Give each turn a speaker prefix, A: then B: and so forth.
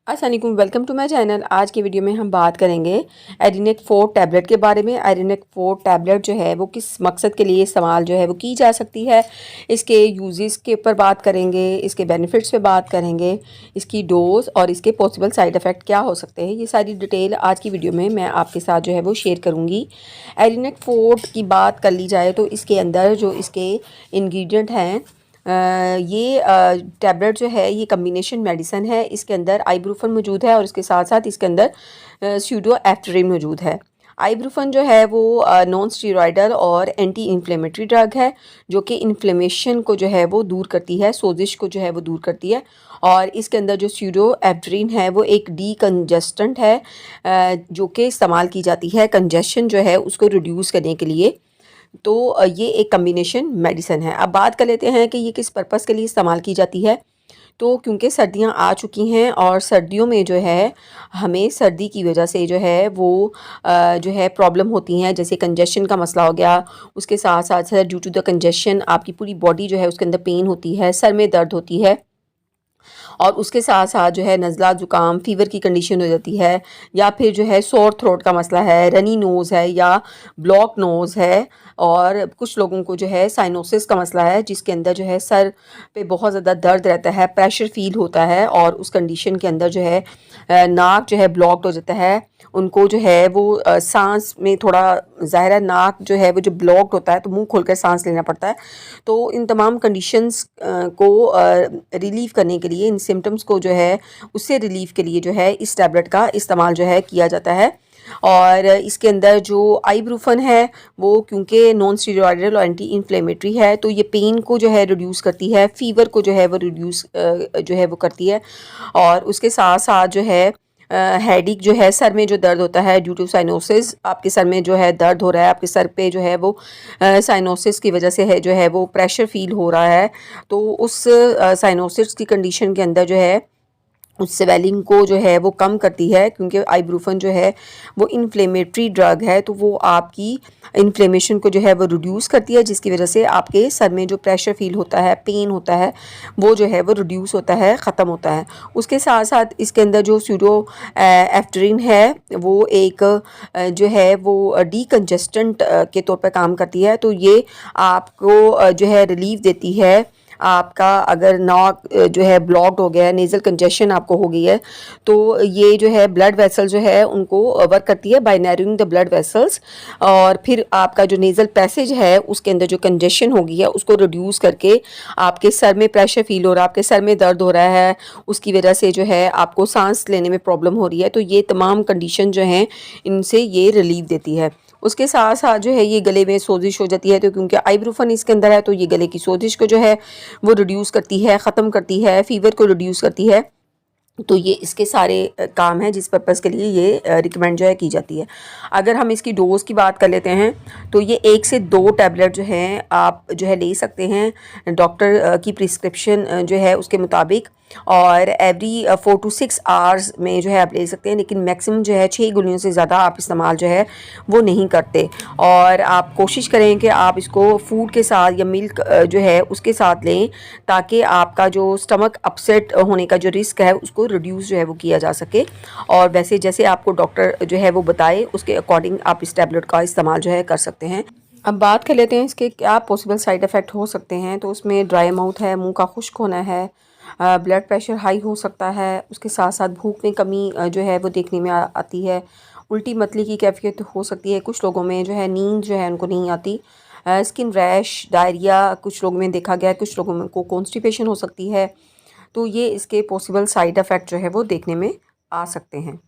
A: अस्सलामुअलैकुम, welcome to my channel. आज की वीडियो में हम बात करेंगे एरिनेक 4 टैबलेट के बारे में। एरिनेक 4 टैबलेट जो है वो किस मकसद के लिए इस्तेमाल जो है वो की जा सकती है, इसके यूजेस के ऊपर बात करेंगे, इसके बेनिफिट्स पे बात करेंगे, इसकी डोज और इसके पॉसिबल साइड इफ़ेक्ट क्या हो सकते हैं। ये सारी डिटेल आज की वीडियो में मैं आपके साथ जो है वो शेयर करूँगी। एरिनेक 4 की बात कर ली जाए तो इसके अंदर जो इसके इंग्रेडिएंट हैं, ये टैबलेट जो है ये कम्बिनेशन मेडिसन है। इसके अंदर आइब्रूफन मौजूद है और इसके साथ साथ इसके अंदर स्यूडोएफ्टेरिन मौजूद है। आइब्रूफन जो है वो नॉन स्टीरॉयडल और एंटी इन्फ्लेमेटरी ड्रग है, जो कि इन्फ्लेमेशन को जो है वो दूर करती है, सोजिश को जो है वो दूर करती है। और इसके अंदर जो स्यूडोएफ्टेरिन है वो एक डीकंजेस्टेंट है, जो कि इस्तेमाल की जाती है कंजेशन जो है उसको रिड्यूस करने के लिए। तो ये एक कम्बिनेशन मेडिसन है। अब बात कर लेते हैं कि ये किस पर्पस के लिए इस्तेमाल की जाती है। तो क्योंकि सर्दियां आ चुकी हैं और सर्दियों में जो है हमें सर्दी की वजह से जो है वो जो है प्रॉब्लम होती हैं, जैसे कंजेशन का मसला हो गया। उसके साथ साथ ड्यू टू द कंजेशन आपकी पूरी बॉडी जो है उसके अंदर पेन होती है, सर में दर्द होती है, और उसके साथ साथ जो है नज़ला ज़ुकाम फ़ीवर की कंडीशन हो जाती है, या फिर जो है सोर थ्रोट का मसला है, रनी नोज़ है या ब्लॉक नोज़ है, और कुछ लोगों को जो है साइनोसिस का मसला है, जिसके अंदर जो है सर पे बहुत ज़्यादा दर्द रहता है, प्रेशर फील होता है, और उस कंडीशन के अंदर जो है नाक जो है ब्लॉक्ड हो जाता है। उनको जो है वो सांस में थोड़ा ज़ाहिर है, नाक जो है वो जो ब्लॉक्ड होता है तो मुंह खोलकर सांस लेना पड़ता है। तो इन तमाम कंडीशंस को रिलीव करने के लिए, इन सिम्टम्स को जो है उससे रिलीव के लिए जो है इस टैबलेट का इस्तेमाल जो है किया जाता है। और इसके अंदर जो आइब्रूफन है वो क्योंकि नॉन स्टीरॉयडल और एंटी इन्फ्लेमेटरी है, तो ये पेन को जो है रिड्यूस करती है, फ़ीवर को जो है वो रिड्यूस जो है वो करती है। और उसके साथ साथ जो है हेडेक जो है, सर में जो दर्द होता है ड्यू टू साइनोसिस, आपके सर में जो है दर्द हो रहा है, आपके सर पे जो है वो साइनोसिस की वजह से है जो है वो प्रेशर फील हो रहा है, तो उस साइनोसिस की कंडीशन के अंदर जो है उस स्वेलिंग को जो है वो कम करती है। क्योंकि आइब्रूफन जो है वो इन्फ्लेमेटरी ड्रग है, तो वो आपकी इन्फ्लेमेशन को जो है वो रिड्यूस करती है, जिसकी वजह से आपके सर में जो प्रेशर फील होता है, पेन होता है, वो जो है वो रिड्यूस होता है, ख़त्म होता है। उसके साथ साथ इसके अंदर जो स्यूडो एफ्टेरिन है वो एक जो है वो डीकंजेस्टेंट के तौर पर काम करती है। तो ये आपको जो है रिलीफ देती है। आपका अगर नाक जो है ब्लॉक्ड हो गया है, नेज़ल कंजेशन आपको हो गई है, तो ये जो है ब्लड वेसल जो है उनको वर्क करती है by narrowing the blood vessels, और फिर आपका जो नेज़ल पैसेज है उसके अंदर जो कंजेशन हो गई है उसको रिड्यूस करके आपके सर में प्रेशर फील हो रहा है, आपके सर में दर्द हो रहा है, उसकी वजह से जो है आपको सांस लेने में प्रॉब्लम हो रही है, तो ये तमाम कंडीशन जो हैं इनसे ये रिलीफ देती है। उसके साथ साथ जो है ये गले में सोजिश हो जाती है, तो क्योंकि आइब्रूफन इसके अंदर है तो ये गले की सोजिश को जो है वो रिड्यूस करती है, ख़त्म करती है, फ़ीवर को रिड्यूस करती है। तो ये इसके सारे काम हैं जिस पर्पज़ के लिए ये रिकमेंड जो है की जाती है। अगर हम इसकी डोज़ की बात कर लेते हैं तो ये 1 से 2 टैबलेट जो हैं आप जो है ले सकते हैं डॉक्टर की प्रिस्क्रिप्शन जो है उसके मुताबिक, और एवरी 4 to 6 आवर्स में जो है आप ले सकते हैं, लेकिन मैक्सिमम जो है 6 गोलियों से ज़्यादा आप इस्तेमाल जो है वो नहीं करते। और आप कोशिश करें कि आप इसको फूड के साथ या मिल्क जो है उसके साथ लें, ताकि आपका जो स्टमक अपसेट होने का जो रिस्क है उसको रिड्यूस जो है वो किया जा सके। और वैसे जैसे आपको डॉक्टर जो है वो बताए उसके अकॉर्डिंग आप इस टैबलेट का इस्तेमाल जो है कर सकते हैं। अब बात कर लेते हैं इसके क्या पॉसिबल साइड इफ़ेक्ट हो सकते हैं। तो उसमें ड्राई माउथ है, मुंह का खुश्क होना है, ब्लड प्रेशर हाई हो सकता है, उसके साथ साथ भूख में कमी जो है वो देखने में आती है, उल्टी मतली की कैफियत हो सकती है, कुछ लोगों में जो है नींद जो है उनको नहीं आती, स्किन रैश, डायरिया कुछ लोगों में देखा गया है, कुछ लोगों में को कॉन्स्टिपेशन हो सकती है। तो ये इसके पॉसिबल साइड इफ़ेक्ट जो है वो देखने में आ सकते हैं।